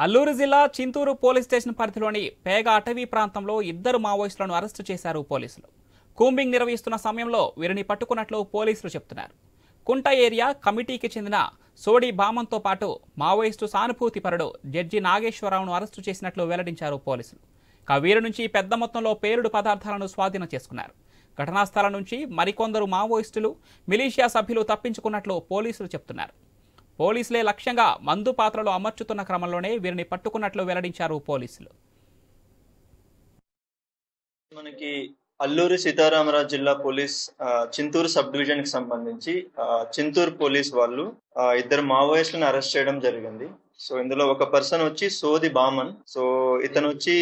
అల్లూరు జిల్లా Chintur police station పరిధిలోని పేగ అటవీ ప్రాంతంలో ఇద్దరు మావోయిస్టులను అరెస్టు చేశారు పోలీసులు. కూంబింగ్ నిర్వహిస్తున్న సమయంలో వీరిని పట్టుకున్నట్లు పోలీసులు చెబుతున్నారు. కుంట ఏరియా కమిటీకి చెందిన సోడి బామంతో పాటు మావోయిస్టు సానుభూతిపరుడు జడ్జి నాగేశ్వరరావును అరెస్టు చేసినట్లు వెల్లడించారు పోలీసులు. వీరి నుంచి పెద్ద మొత్తంలో పేలుడు పదార్థాలను స్వాధీనం చేసుకున్నారు. ఘటనా స్థలం నుంచి మరికొందరు మావోయిస్టులు, మిలీషియా సభ్యులు తప్పించుకున్నట్లు పోలీసులు చెబుతున్నారు. పోలీసులే లక్ష్యంగా మందు పాత్రలు అమర్చుతున్న క్రమంలోనే వీరిని పట్టుకున్నట్లు వెల్లడించారు పోలీసులు. మనకి అల్లూరు సీతారామరాజు జిల్లా పోలీస్ చింతూరు సబ్ డివిజన్ కి సంబంధించి చింతూరు పోలీస్ వాళ్ళు ఇద్దరు మావోయిస్టులను అరెస్ట్ చేయడం జరిగింది. సో ఇందులో ఒక పర్సన్ వచ్చి సోది బామన్. సో ఇతను వచ్చి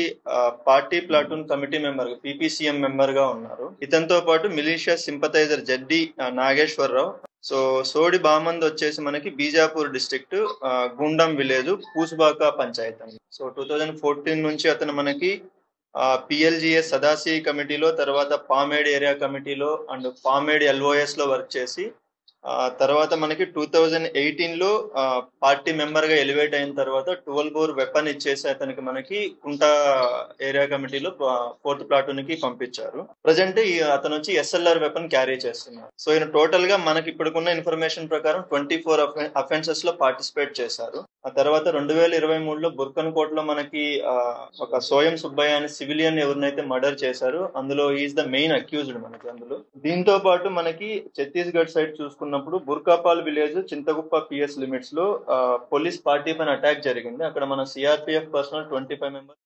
party platoon committee member PPCM member గా ఉన్నారు. ఇతనితో పాటు militia sympathiser Jaddi Nageswararao. So Sodi Baman వచ్చేసి మనకి బీజాపూర్ డిస్ట్రిక్ట్ గుండం విలేజ్ పూసుబాక పంచాయత్ అండి. సో 2014 నుంచి అతను మనకి పిఎల్జిఎస్ సదాసి కమిటీలో, తర్వాత పామేడ్ ఏరియా కమిటీలో అండ్ పామేడ్ ఎల్ఓఎస్ లో వర్క్ చేసి తర్వాత మనకి 2018 లో పార్టీ మెంబర్ గా ఎలివేట్ అయిన తర్వాత 12 బోర్ వెపన్ ఇచ్చేసి అతనికి మనకి కుంట ఏరియా కమిటీలో 4th ప్లాటూన్ కి పంపించారు. ప్రజెంట్ అతను వచ్చి ఎస్ఎల్ఆర్ వెపన్ క్యారీ చేస్తున్నారు. సో ఈయన టోటల్ గా మనకి ఇప్పుడున్న ఇన్ఫర్మేషన్ ప్రకారం 24 అఫెన్సెస్ లో పార్టిసిపేట్ చేశారు. ఆ తర్వాత 2023లో బుర్కన్ కోట్ లో మనకి ఒక సోయం సుబ్బయ్య అనే సివిలియన్ ఎవరినైతే మర్డర్ చేశారు, అందులో ఈజ్ ద మెయిన్ అక్యూజ్డ్ మనకి. అందులో దీంతో పాటు మనకి ఛత్తీస్గఢ్ సైడ్ చూసుకున్నప్పుడు బుర్కాపాల్ విలేజ్ చింతగుప్ప పిఎస్ లిమిట్స్ లో పోలీస్ పార్టీ పైన అటాక్ జరిగింది. అక్కడ మన సిఆర్పిఎఫ్ పర్సనల్ 25 మెంబర్స్